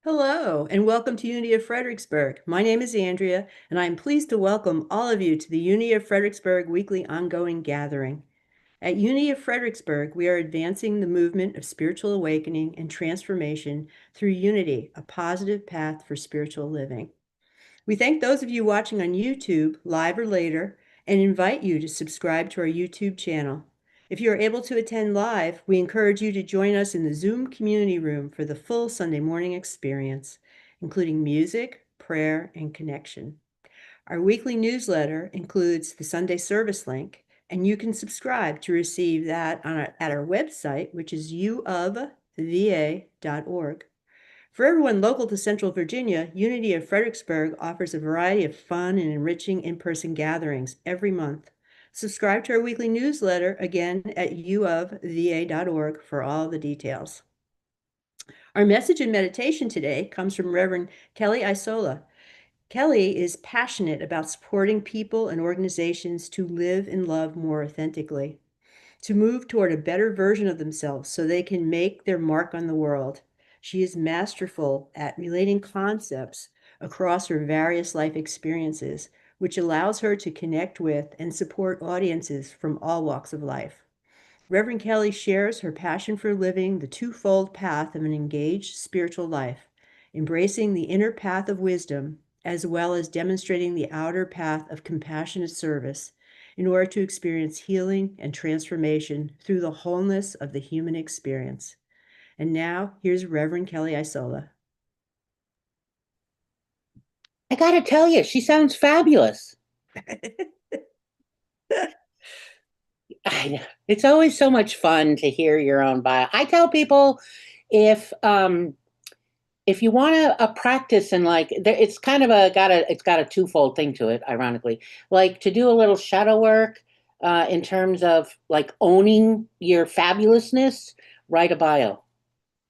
Hello, and welcome to Unity of Fredericksburg. My name is Andrea, and I am pleased to welcome all of you to the Unity of Fredericksburg weekly ongoing gathering. At Unity of Fredericksburg, we are advancing the movement of spiritual awakening and transformation through unity, a positive path for spiritual living. We thank those of you watching on YouTube, live or later, and invite you to subscribe to our YouTube channel. If you are able to attend live, we encourage you to join us in the Zoom community room for the full Sunday morning experience, including music, prayer, and connection. Our weekly newsletter includes the Sunday service link, and you can subscribe to receive that at our website, which is uofva.org. For everyone local to Central Virginia, Unity of Fredericksburg offers a variety of fun and enriching in-person gatherings every month. Subscribe to our weekly newsletter again at uofva.org for all the details. Our message and meditation today comes from Reverend Kelly Isola. Kelly is passionate about supporting people and organizations to live and love more authentically, to move toward a better version of themselves so they can make their mark on the world. She is masterful at relating concepts across her various life experiences, which allows her to connect with and support audiences from all walks of life. Reverend Kelly shares her passion for living the twofold path of an engaged spiritual life, embracing the inner path of wisdom, as well as demonstrating the outer path of compassionate service in order to experience healing and transformation through the wholeness of the human experience. And now, here's Reverend Kelly Isola. I gotta tell you, she sounds fabulous. It's always so much fun to hear your own bio. I tell people if if you want a practice and it's kind of it's got a twofold thing to it, ironically. Like to do a little shadow work in terms of like owning your fabulousness, write a bio,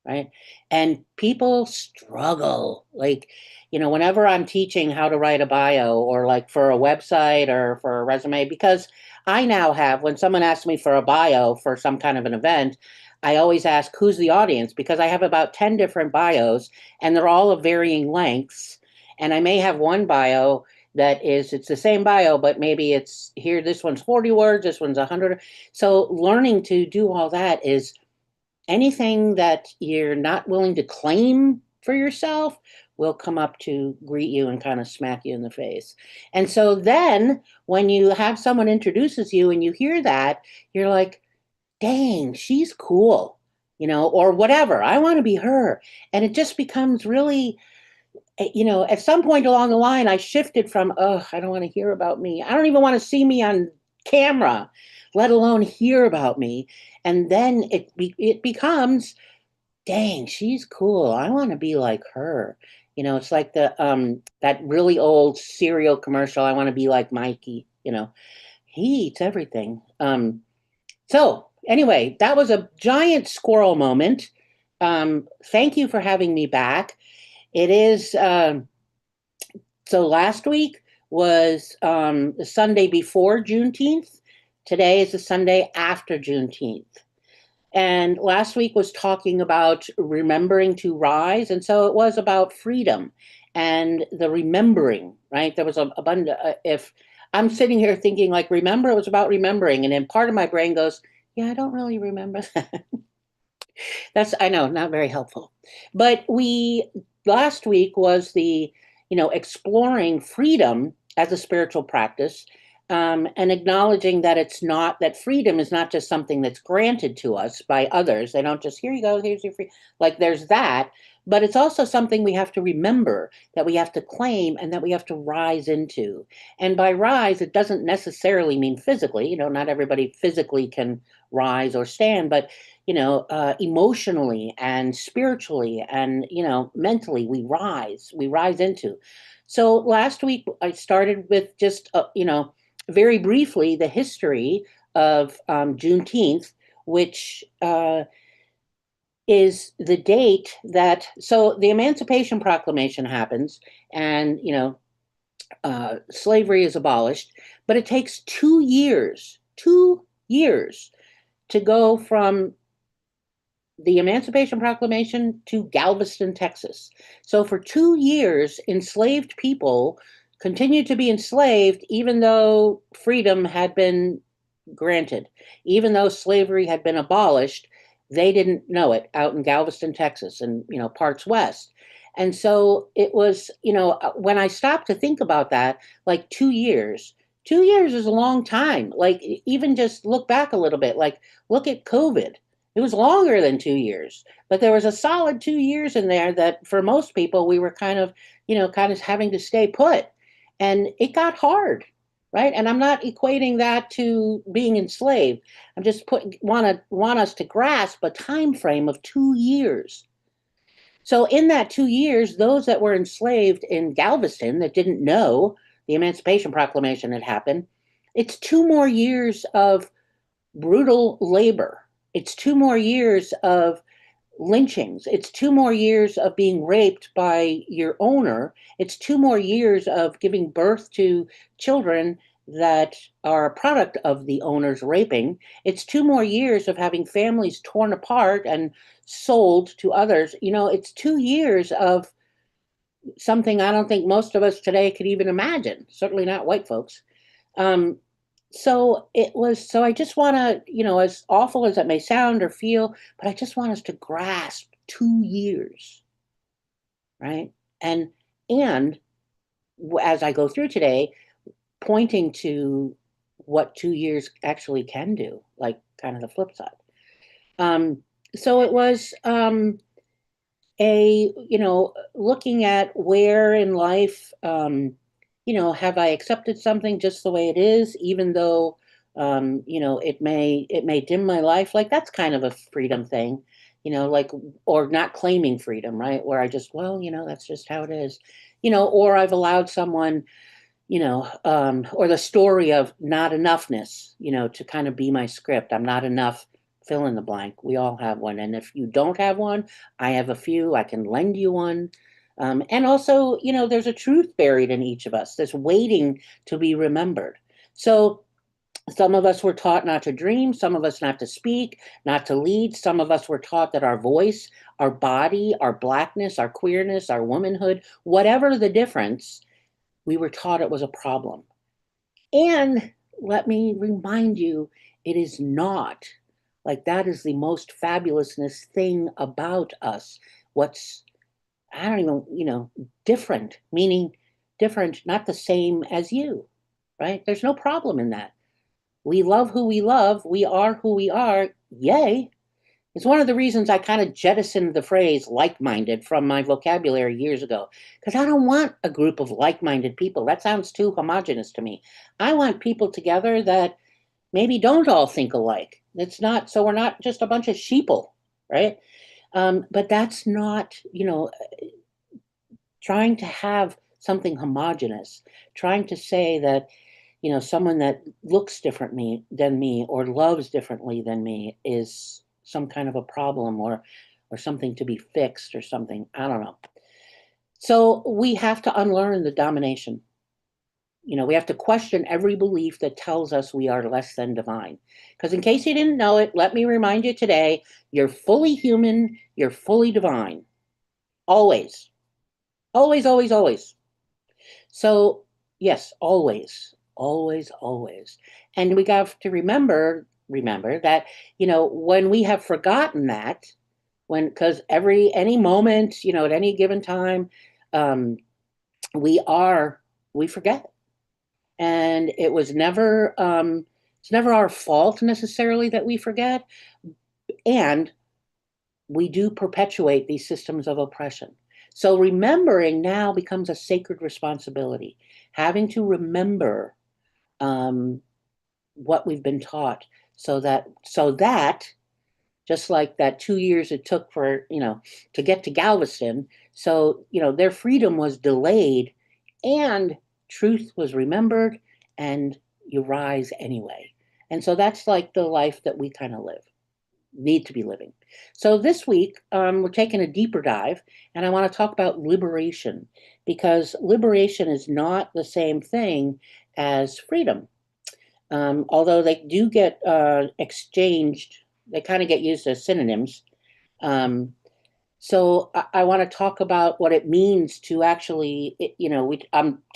right? And people struggle. Whenever I'm teaching how to write a bio or like for a website or for a resume, because I now have, when someone asks me for a bio for some kind of an event, I always ask who's the audience because I have about 10 different bios and they're all of varying lengths. And I may have one bio it's the same bio, but maybe it's here, this one's 40 words, this one's 100. So learning to do all that is anything that you're not willing to claim for yourself will come up to greet you and kind of smack you in the face. And so then when you have someone introduces you and you hear that, you're like, dang, she's cool, or whatever. I want to be her. And it just becomes really, at some point along the line, I shifted from, oh, I don't want to hear about me. I don't even want to see me on camera, let alone hear about me. And then it becomes, dang, she's cool. I want to be like her. It's like the that really old cereal commercial. I want to be like Mikey. He eats everything. So anyway, that was a giant squirrel moment. Thank you for having me back. It is so last week was the Sunday before Juneteenth. Today is the Sunday after Juneteenth. And last week was talking about remembering to rise. And so it was about freedom and the remembering, right? There was a bunch, if I'm sitting here thinking like, remember, it was about remembering. And then part of my brain goes, yeah, I don't really remember that. I know, not very helpful. But last week was exploring freedom as a spiritual practice, and acknowledging that that freedom is not just something that's granted to us by others. They don't just, here you go, here's your free, like there's that, but it's also something we have to remember, that we have to claim, and that we have to rise into. And by rise, it doesn't necessarily mean physically, not everybody physically can rise or stand, but emotionally and spiritually and, mentally, we rise into. So last week I started with just, very briefly the history of Juneteenth, which is the date so the Emancipation Proclamation happens and, slavery is abolished, but it takes 2 years to go from the Emancipation Proclamation to Galveston, Texas. So for 2 years, enslaved people continued to be enslaved, even though freedom had been granted, even though slavery had been abolished. They didn't know it out in Galveston, Texas, and parts west. And so it was, when I stopped to think about that, like 2 years. 2 years is a long time. Like, even just look back a little bit. Like, look at COVID. It was longer than 2 years, but there was a solid 2 years in there that for most people we were kind of having to stay put, and it got hard, right? And I'm not equating that to being enslaved. I'm just want us to grasp a time frame of 2 years. So in that 2 years, those that were enslaved in Galveston that didn't know the Emancipation Proclamation had happened, it's 2 more years of brutal labor. It's 2 more years of lynchings. It's 2 more years of being raped by your owner. It's 2 more years of giving birth to children that are a product of the owner's raping. It's 2 more years of having families torn apart and sold to others. It's 2 years of something I don't think most of us today could even imagine, certainly not white folks. Um, so I just want to, as awful as it may sound or feel, but I just want us to grasp 2 years, right? And as I go through today, pointing to what 2 years actually can do, like kind of the flip side. Um, so it was looking at where in life, have I accepted something just the way it is, even though, it may dim my life. Like, that's kind of a freedom thing, like, or not claiming freedom, right? Where I just, well, that's just how it is, or I've allowed someone, or the story of not enoughness, to kind of be my script. I'm not enough, fill in the blank. We all have one. And if you don't have one, I have a few. I can lend you one. And also, there's a truth buried in each of us that's waiting to be remembered. So some of us were taught not to dream, some of us not to speak, not to lead. Some of us were taught that our voice, our body, our blackness, our queerness, our womanhood, whatever the difference, we were taught it was a problem. And let me remind you, it is not. Like, that is the most fabulousness thing about us. What's, I don't even, different, meaning different, not the same as you, right? There's no problem in that. We love who we love. We are who we are. Yay. It's one of the reasons I kind of jettisoned the phrase like-minded from my vocabulary years ago, because I don't want a group of like-minded people. That sounds too homogenous to me. I want people together that maybe don't all think alike. It's not, so we're not just a bunch of sheeple, right? But that's not, trying to have something homogenous, trying to say that, someone that looks than me or loves differently than me is some kind of a problem, or something to be fixed or something. I don't know. So we have to unlearn the domination. We have to question every belief that tells us we are less than divine. Because in case you didn't know it, let me remind you today, you're fully human, you're fully divine. Always. Always, always, always. So, yes, always, always, always. And we have to remember that, when we have forgotten that, because any moment, at any given time, um, we forget. And it's never our fault necessarily that we forget. And we do perpetuate these systems of oppression. So remembering now becomes a sacred responsibility, having to remember what we've been taught, so that just like that 2 years it took for to get to Galveston, so their freedom was delayed, and truth was remembered, and you rise anyway. And so that's like the life that we kind of need to be living. So this week, we're taking a deeper dive, and I want to talk about liberation, because liberation is not the same thing as freedom. Although they do get exchanged, they kind of get used as synonyms. Um, so I want to talk about what it means to actually, we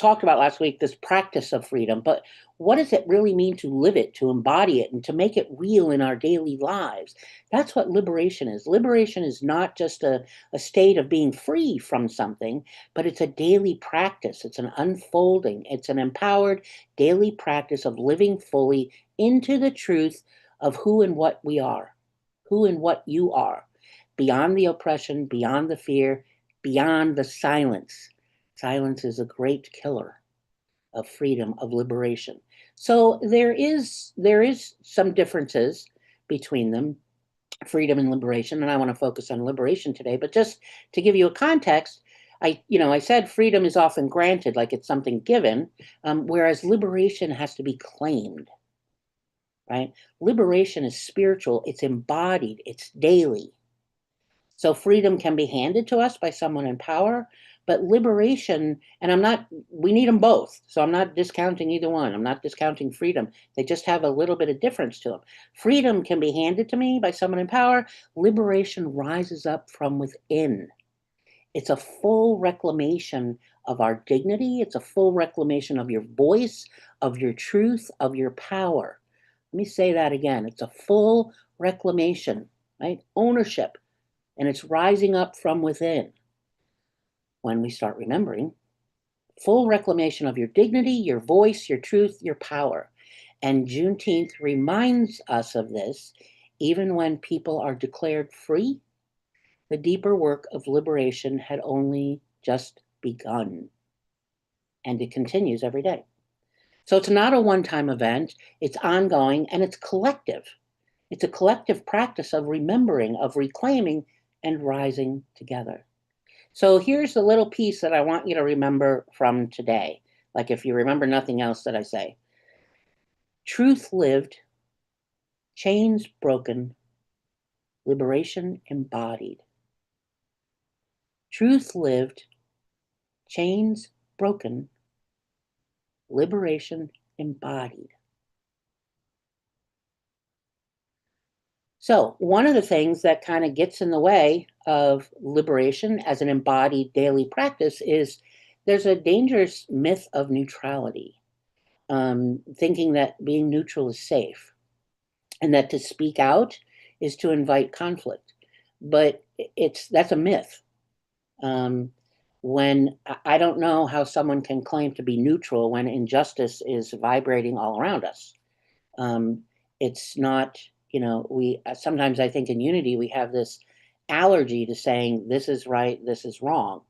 talked about last week this practice of freedom, but what does it really mean to live it, to embody it, and to make it real in our daily lives? That's what liberation is. Liberation is not just a state of being free from something, but it's a daily practice. It's an unfolding, it's an empowered daily practice of living fully into the truth of who and what we are, who and what you are, beyond the oppression, beyond the fear, beyond the silence. Silence is a great killer of freedom, of liberation. So there is some differences between them, freedom and liberation, and I want to focus on liberation today. But just to give you a context, I said freedom is often granted, like it's something given, whereas liberation has to be claimed. Right? Liberation is spiritual. It's embodied. It's daily. So freedom can be handed to us by someone in power, but liberation, and we need them both. So I'm not discounting either one. I'm not discounting freedom. They just have a little bit of difference to them. Freedom can be handed to me by someone in power. Liberation rises up from within. It's a full reclamation of our dignity. It's a full reclamation of your voice, of your truth, of your power. Let me say that again. It's a full reclamation, right? Ownership, and it's rising up from within when we start remembering. Full reclamation of your dignity, your voice, your truth, your power. And Juneteenth reminds us of this. Even when people are declared free, the deeper work of liberation had only just begun. And it continues every day. So it's not a one time event, it's ongoing and it's collective. It's a collective practice of remembering, of reclaiming, and rising together. So here's the little piece that I want you to remember from today. Like if you remember nothing else that I say, truth lived, chains broken, liberation embodied. Truth lived, chains broken, liberation embodied. So, one of the things that kind of gets in the way of liberation as an embodied daily practice is there's a dangerous myth of neutrality, thinking that being neutral is safe and that to speak out is to invite conflict. But that's a myth. Um, when I don't know how someone can claim to be neutral when injustice is vibrating all around us. Um, it's not, we sometimes I think in unity we have this allergy to saying this is right, this is wrong,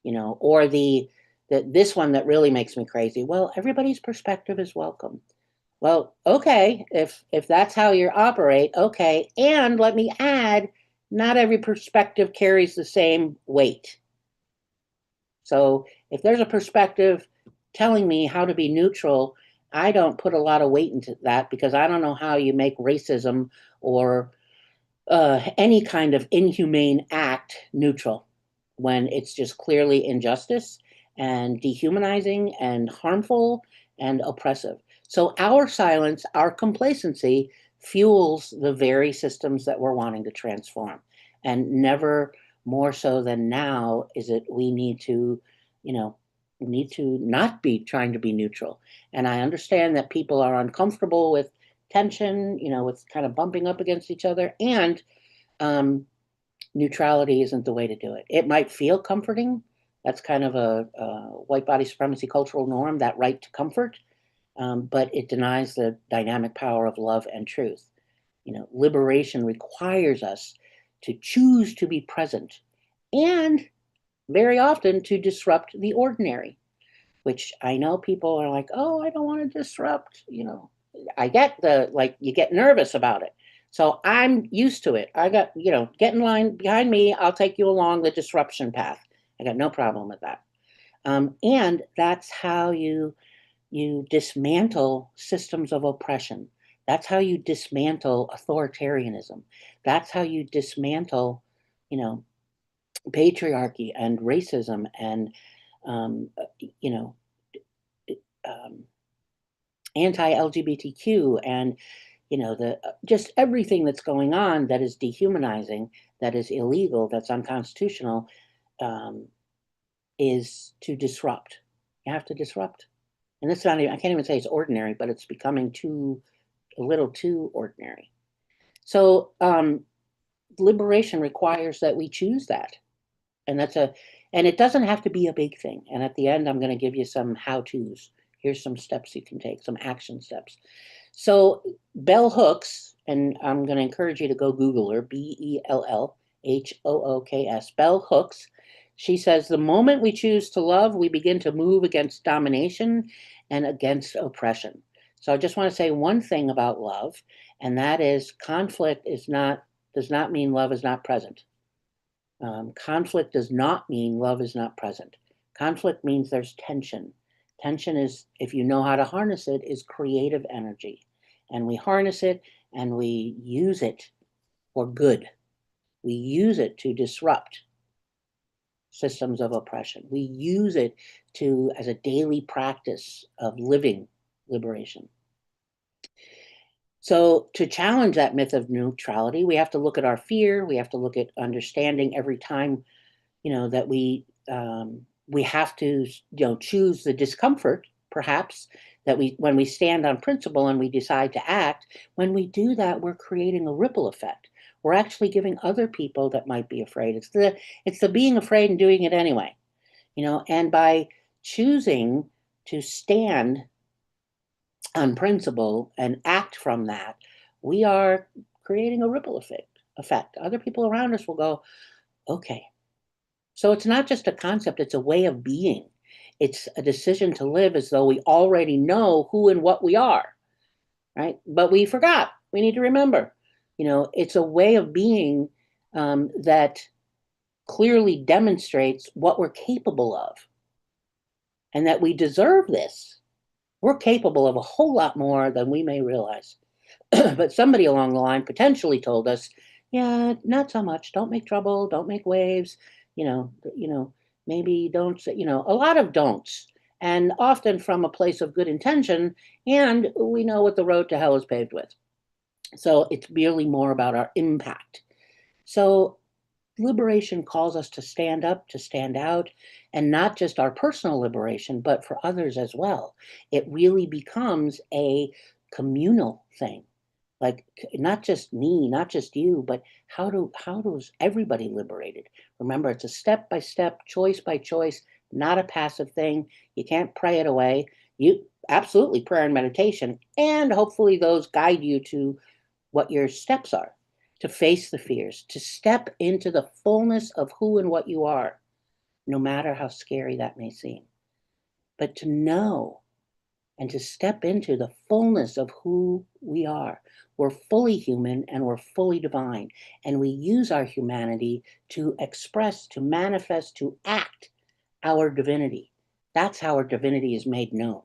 or this one that really makes me crazy. Well, everybody's perspective is welcome. Well, okay, if that's how you operate, okay. And let me add, not every perspective carries the same weight. So if there's a perspective telling me how to be neutral, I don't put a lot of weight into that because I don't know how you make racism or any kind of inhumane act neutral when it's just clearly injustice and dehumanizing and harmful and oppressive. So our silence, our complacency fuels the very systems that we're wanting to transform. And never more so than now is it we need to, you know, need to not be trying to be neutral. And I understand that people are uncomfortable with tension, with kind of bumping up against each other. And um, neutrality isn't the way to do it. It might feel comforting. That's kind of a white body supremacy cultural norm, that right to comfort, but it denies the dynamic power of love and truth. Liberation requires us to choose to be present and very often to disrupt the ordinary, which I know people are like, oh, I don't want to disrupt. I get you get nervous about it. So I'm used to it. I got, get in line behind me. I'll take you along the disruption path. I got no problem with that. And that's how you dismantle systems of oppression. That's how you dismantle authoritarianism. That's how you dismantle, you know, patriarchy and racism and, um, you know, um, anti-LGBTQ and the just everything that's going on that is dehumanizing, that is illegal, that's unconstitutional, um, is to disrupt. You have to disrupt. And it's not even, I can't even say it's ordinary, but it's becoming a little too ordinary. So liberation requires that we choose that. And and it doesn't have to be a big thing. And at the end, I'm going to give you some how-tos. Here's some steps you can take, some action steps. So Bell Hooks, and I'm going to encourage you to go Google her, Bellhooks, Bell Hooks. She says, the moment we choose to love, we begin to move against domination and against oppression. So I just want to say one thing about love, and that is conflict does not mean love is not present. Conflict does not mean love is not present. Conflict means there's tension. Tension is, if you know how to harness it, is creative energy. And we harness it and we use it for good. We use it to disrupt systems of oppression. We use it as a daily practice of living liberation. So to challenge that myth of neutrality, we have to look at our fear. We have to look at understanding every time, that we have to, choose the discomfort, perhaps, that when we stand on principle and we decide to act. When we do that, we're creating a ripple effect. We're actually giving other people that might be afraid. It's the being afraid and doing it anyway, and by choosing to stand on principle and act from that, we are creating a ripple effect. Other people around us will go, okay. So it's not just a concept, it's a way of being. It's a decision to live as though we already know who and what we are, right? But we forgot. We need to remember. It's a way of being that clearly demonstrates what we're capable of and that we deserve this. We're capable of a whole lot more than we may realize. But somebody along the line potentially told us, yeah, not so much. Don't make trouble. Don't make waves. Maybe don't say, a lot of don'ts. And often from a place of good intention. And we know what the road to hell is paved with. So it's merely more about our impact. So liberation calls us to stand up, to stand out, and not just our personal liberation, but for others as well. It really becomes a communal thing. Like not just me, not just you, but how does everybody liberated? Remember, it's a step by step, choice by choice, not a passive thing. You can't pray it away. You absolutely prayer and meditation, and hopefully those guide you to what your steps are, to face the fears, to step into the fullness of who and what you are, no matter how scary that may seem. But to know and to step into the fullness of who we are. We're fully human and we're fully divine. And we use our humanity to express, to manifest, to act our divinity. That's how our divinity is made known,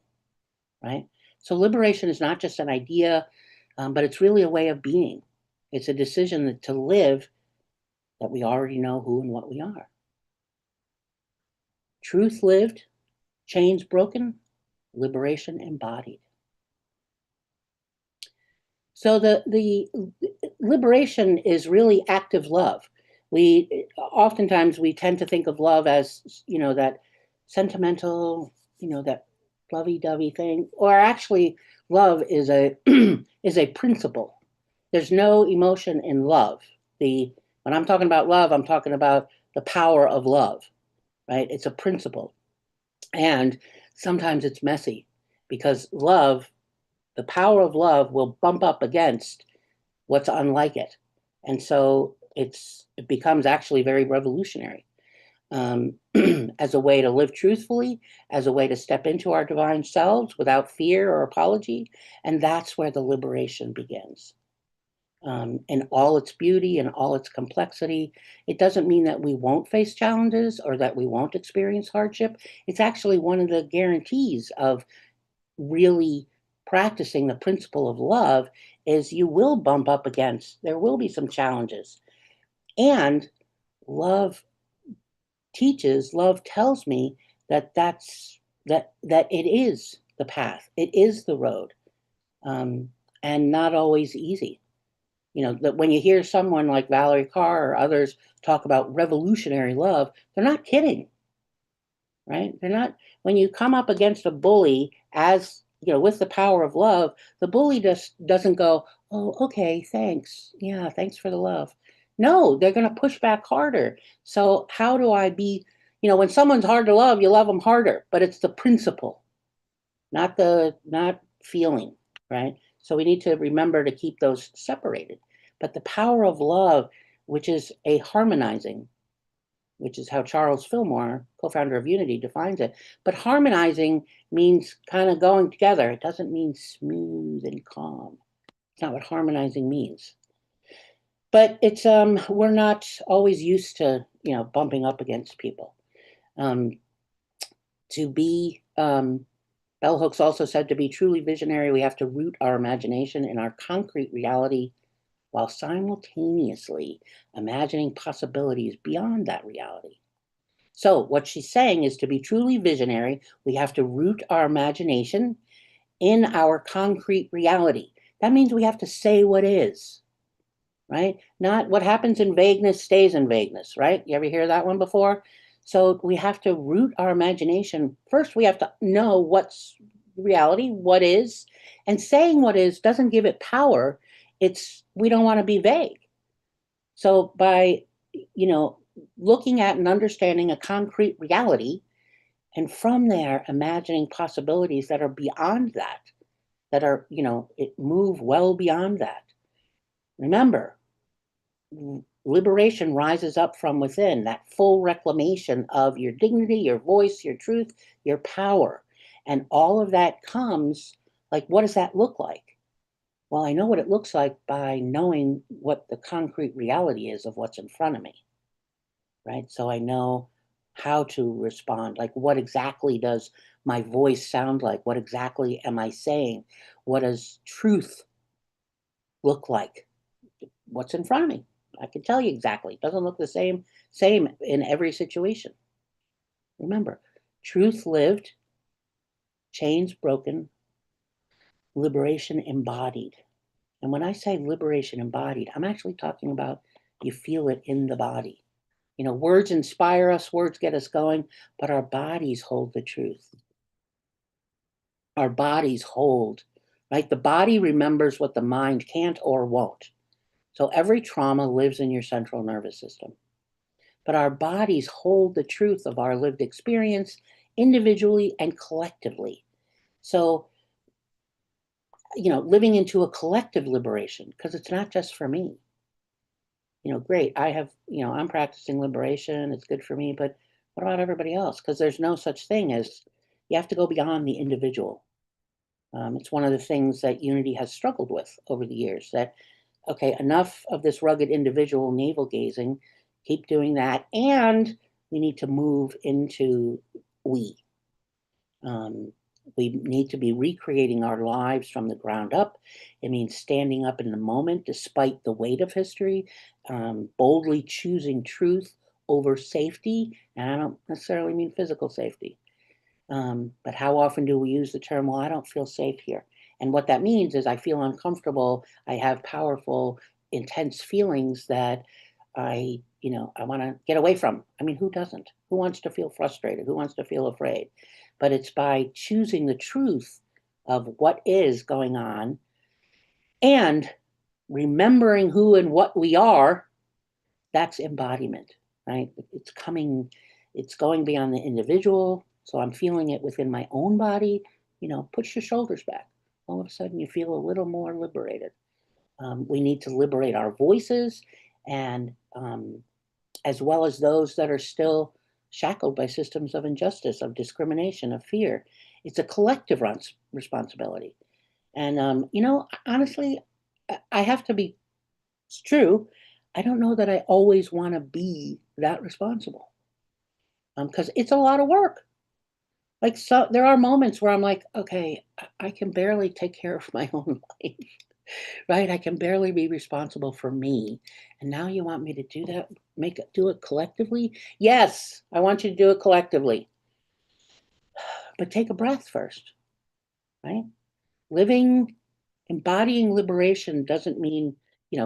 right? So liberation is not just an idea, but it's really a way of being. It's a decision to live that we already know who and what we are. Truth lived, chains broken, liberation embodied. So the liberation is really active love. We oftentimes we tend to think of love as that sentimental, that lovey-dovey thing, or actually love is a is a principle. There's no emotion in love. When I'm talking about love, I'm talking about the power of love, right? It's a principle. And sometimes it's messy because the power of love will bump up against what's unlike it. And so it becomes actually very revolutionary as a way to live truthfully, as a way to step into our divine selves without fear or apology. And that's where the liberation begins. In all its beauty and all its complexity. It doesn't mean that we won't face challenges or that we won't experience hardship. It's actually one of the guarantees of really practicing the principle of love is you will bump up against, there will be some challenges. And love love tells me that that it is the path, it is the road. and not always easy. You know, that when you hear someone like Valerie Carr or others talk about revolutionary love, they're not kidding, right? They're not, when you come up against a bully, as you know, with the power of love, the bully just doesn't go, oh, okay, thanks. Yeah, thanks for the love. No, they're going to push back harder. So, how do I be, you know, when someone's hard to love, you love them harder, but it's the principle, not feeling, right? So we need to remember to keep those separated. But the power of love, which is a harmonizing, which is how Charles Fillmore, co-founder of Unity, defines it. But harmonizing means kind of going together. It doesn't mean smooth and calm. It's not what harmonizing means. But it's we're not always used to, you know, bumping up against people. Um, to be Bell Hooks also said, to be truly visionary, we have to root our imagination in our concrete reality while simultaneously imagining possibilities beyond that reality. So, what she's saying is, to be truly visionary, we have to root our imagination in our concrete reality. That means we have to say what is, right? Not what happens in vagueness stays in vagueness, right? You ever hear that one before? So we have to root our imagination. First, we have to know what's reality, what is, and saying what is doesn't give it power. It's, we don't want to be vague. So by, you know, looking at and understanding a concrete reality, and from there imagining possibilities that are beyond that, that are, you know, it move well beyond that. Remember, liberation rises up from within, that full reclamation of your dignity, your voice, your truth, your power. And all of that comes, like, what does that look like? Well, I know what it looks like by knowing what the concrete reality is of what's in front of me, right? So I know how to respond. Like, what exactly does my voice sound like? What exactly am I saying? What does truth look like? What's in front of me? I can tell you exactly. It doesn't look the same in every situation. Remember, truth lived, chains broken, liberation embodied. And when I say liberation embodied, I'm actually talking about you feel it in the body. You know, words inspire us, words get us going, but our bodies hold the truth. Our bodies hold, right? The body remembers what the mind can't or won't. So every trauma lives in your central nervous system. But our bodies hold the truth of our lived experience individually and collectively. So, you know, living into a collective liberation, because it's not just for me. You know, great, I have, you know, I'm practicing liberation, it's good for me, but what about everybody else? Because there's no such thing as, you have to go beyond the individual. It's one of the things that Unity has struggled with over the years, that, okay, enough of this rugged individual navel gazing, keep doing that, and we need to move into we. Um, we need to be recreating our lives from the ground up. It means standing up in the moment despite the weight of history, boldly choosing truth over safety. And I don't necessarily mean physical safety. But how often do we use the term, well, I don't feel safe here? And what that means is I feel uncomfortable. I have powerful, intense feelings that I want to get away from. I mean, who doesn't? Who wants to feel frustrated? Who wants to feel afraid? But it's by choosing the truth of what is going on and remembering who and what we are. That's embodiment, right? It's going beyond the individual. So I'm feeling it within my own body. You know, push your shoulders back. All of a sudden, you feel a little more liberated. We need to liberate our voices, and as well as those that are still shackled by systems of injustice, of discrimination, of fear. It's a collective responsibility. And, you know, honestly, I have to be, it's true. I don't know that I always want to be that responsible, because it's a lot of work. Like, so there are moments where I'm like, okay, I can barely take care of my own life, right? I can barely be responsible for me. And now you want me to do that, do it collectively? Yes, I want you to do it collectively. But take a breath first, right? Living Embodying liberation doesn't mean,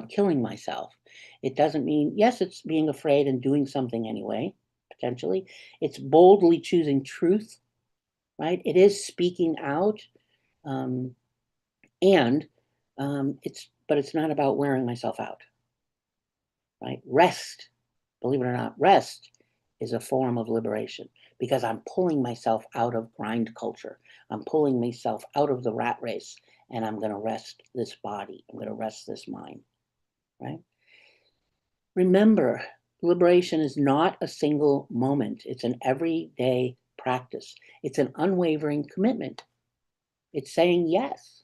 killing myself. It doesn't mean, yes, it's being afraid and doing something anyway, potentially. It's boldly choosing truth, right? It is speaking out. Um, and but it's not about wearing myself out, right? Rest, believe it or not, rest is a form of liberation because I'm pulling myself out of grind culture. I'm pulling myself out of the rat race, and I'm going to rest this body. I'm going to rest this mind, right? Remember, liberation is not a single moment. It's an everyday practice. It's an unwavering commitment. It's saying yes.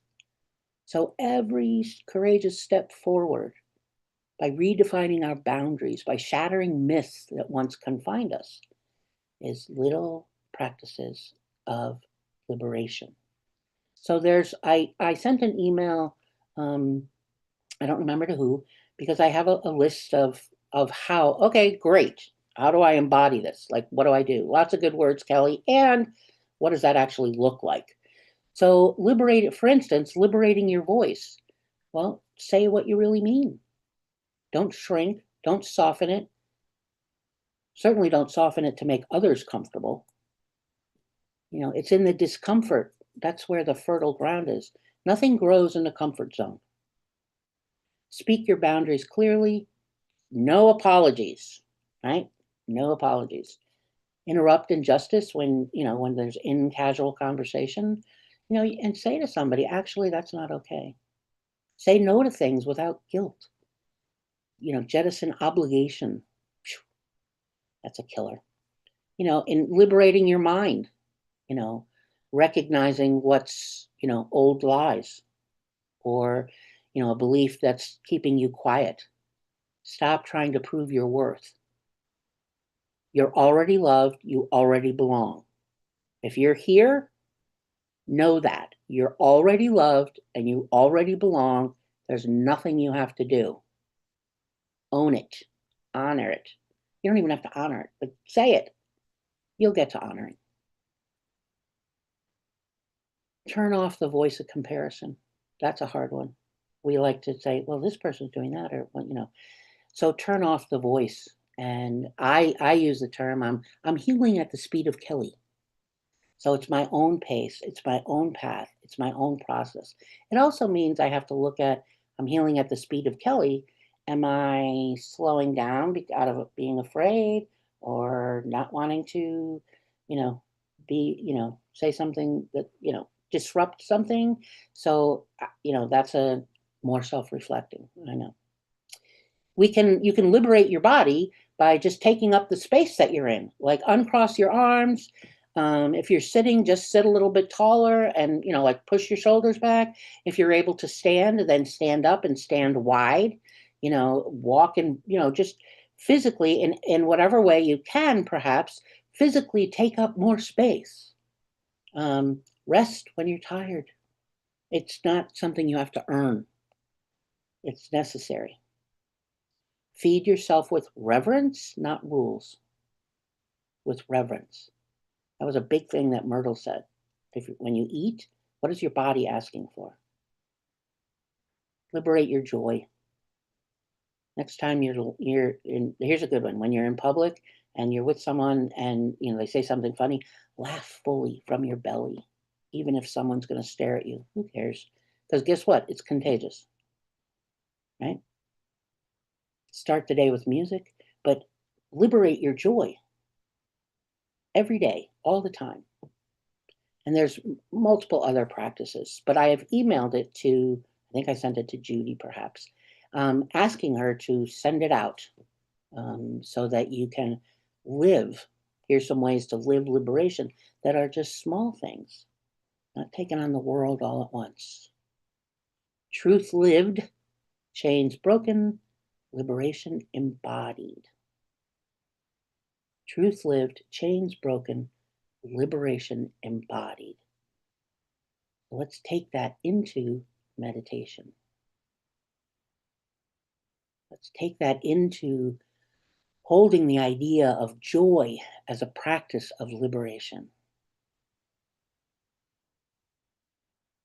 So every courageous step forward, by redefining our boundaries, by shattering myths that once confined us, is little practices of liberation. So I sent an email, um, I don't remember to who, because I have a list of how, okay, great. How do I embody this? Like, what do I do? Lots of good words, Kelly. And what does that actually look like? So for instance, liberating your voice. Well, say what you really mean. Don't shrink, don't soften it. Certainly don't soften it to make others comfortable. It's in the discomfort. That's where the fertile ground is. Nothing grows in the comfort zone. Speak your boundaries clearly. No apologies, right? No apologies. Interrupt injustice when there's in casual conversation, and say to somebody, actually, that's not okay. Say no to things without guilt. Jettison obligation. That's a killer. In liberating your mind, you know, recognizing what's, old lies or, a belief that's keeping you quiet. Stop trying to prove your worth. You're already loved, you already belong. If you're here, know that you're already loved and you already belong. There's nothing you have to do. Own it, honor it. You don't even have to honor it, but say it. You'll get to honoring. Turn off the voice of comparison. That's a hard one. We like to say, well, this person's doing that, or So turn off the voice. And I use the term I'm healing at the speed of Kelly. So it's my own pace, it's my own path, it's my own process. It also means I have to look at I'm healing at the speed of Kelly. Am I slowing down out of being afraid or not wanting to, you know, say something that, disrupt something? So, that's a more self-reflecting. I know you can liberate your body by just taking up the space that you're in, like uncross your arms. If you're sitting, just sit a little bit taller and like push your shoulders back. If you're able to stand, then stand up and stand wide. Walk and just physically in whatever way you can, perhaps physically take up more space. Rest when you're tired. It's not something you have to earn. It's necessary. Feed yourself with reverence, not rules. With reverence. That was a big thing that Myrtle said. When you eat, what is your body asking for? Liberate your joy. Next time you're in, here's a good one. When you're in public and you're with someone and they say something funny, laugh fully from your belly, even if someone's going to stare at you. Who cares? Because guess what? It's contagious, right? Start the day with music, but liberate your joy every day, all the time. And there's multiple other practices, but I have emailed it to, I think I sent it to Judy perhaps, asking her to send it out so that you can live. Here's some ways to live liberation that are just small things, not taking on the world all at once. Truth lived, chains broken, liberation embodied. Truth lived, chains broken, liberation embodied. Let's take that into meditation. Let's take that into holding the idea of joy as a practice of liberation.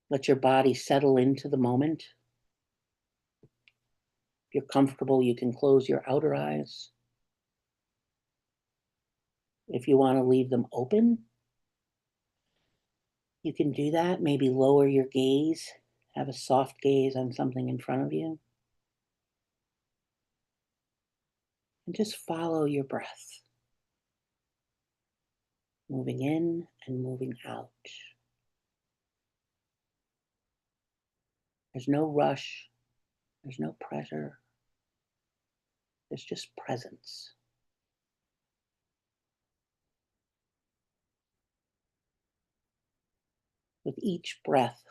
Let your body settle into the moment. If you're comfortable, you can close your outer eyes. If you want to leave them open, you can do that. Maybe lower your gaze, have a soft gaze on something in front of you, and just follow your breath, moving in and moving out. There's no rush, there's no pressure, there's just presence. With each breath,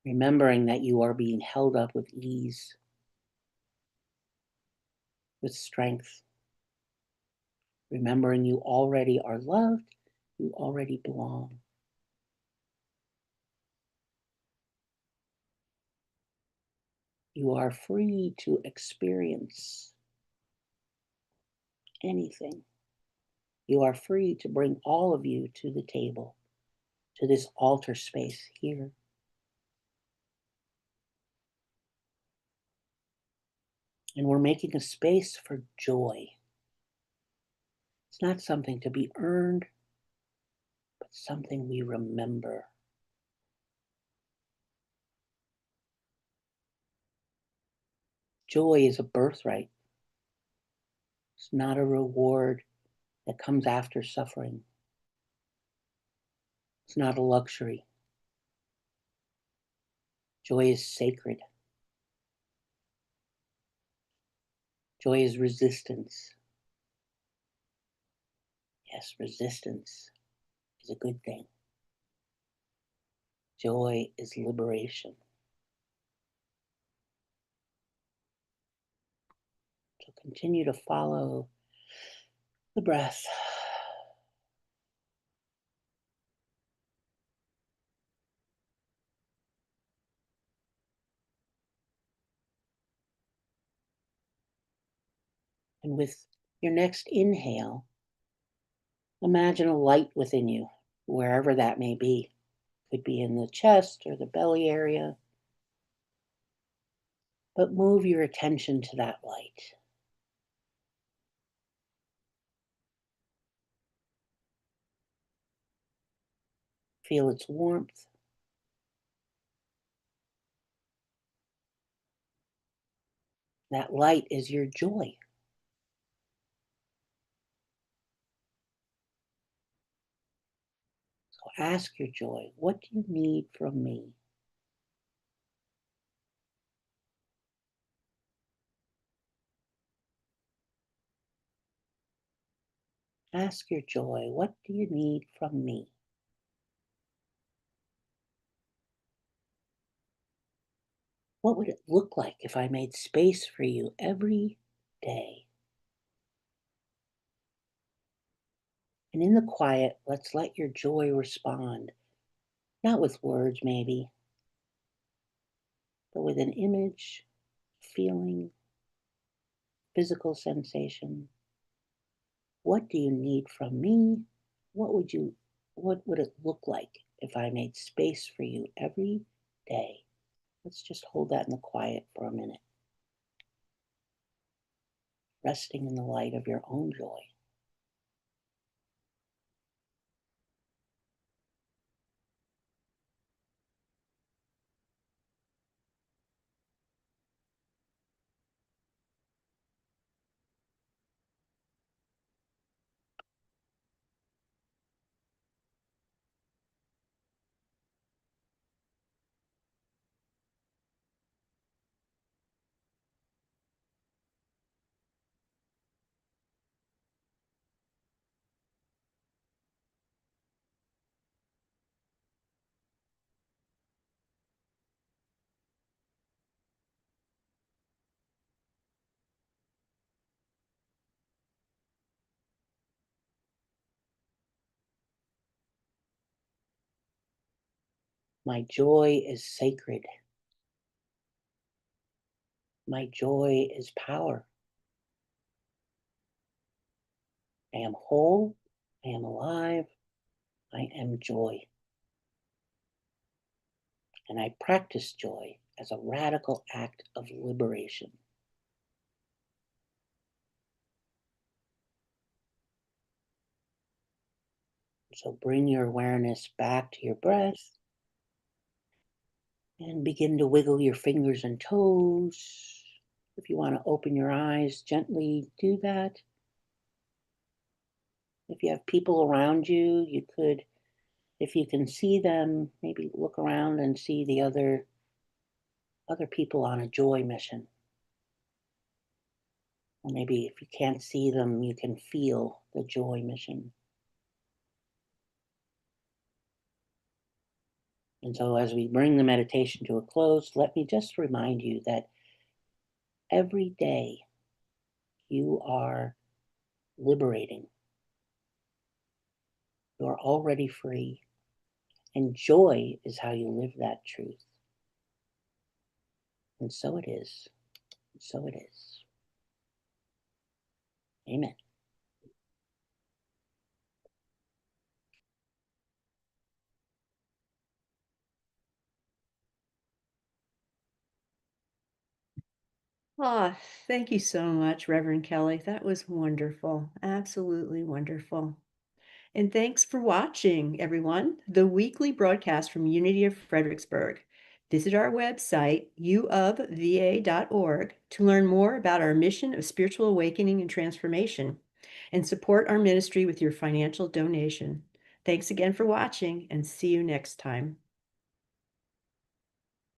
remembering that you are being held up with ease, with strength, remembering you already are loved, you already belong. You are free to experience anything. You are free to bring all of you to the table, to this altar space here. And we're making a space for joy. It's not something to be earned, but something we remember. Joy is a birthright. It's not a reward that comes after suffering. It's not a luxury. Joy is sacred. Joy is resistance. Yes, resistance is a good thing. Joy is liberation. So continue to follow the breath. And with your next inhale, imagine a light within you, wherever that may be. Could be in the chest or the belly area, but move your attention to that light. Feel its warmth. That light is your joy. So ask your joy, what do you need from me? Ask your joy, what do you need from me? What would it look like if I made space for you every day? And in the quiet, let's let your joy respond, not with words maybe, but with an image, feeling, physical sensation. What do you need from me? What would it look like if I made space for you every day? Let's just hold that in the quiet for a minute, resting in the light of your own joy. My joy is sacred. My joy is power. I am whole. I am alive. I am joy. And I practice joy as a radical act of liberation. So bring your awareness back to your breath and begin to wiggle your fingers and toes. If you want to open your eyes, gently do that. If you have people around you, you could, if you can see them, maybe look around and see the other people on a joy mission. Or maybe if you can't see them, you can feel the joy mission. And so, as we bring the meditation to a close, let me just remind you that every day you are liberating. You are already free. And joy is how you live that truth. And so it is. So it is. Amen. Ah, thank you so much, Reverend Kelly. That was wonderful. Absolutely wonderful. And thanks for watching, everyone, the weekly broadcast from Unity of Fredericksburg. Visit our website, uofva.org, to learn more about our mission of spiritual awakening and transformation, and support our ministry with your financial donation. Thanks again for watching, and see you next time.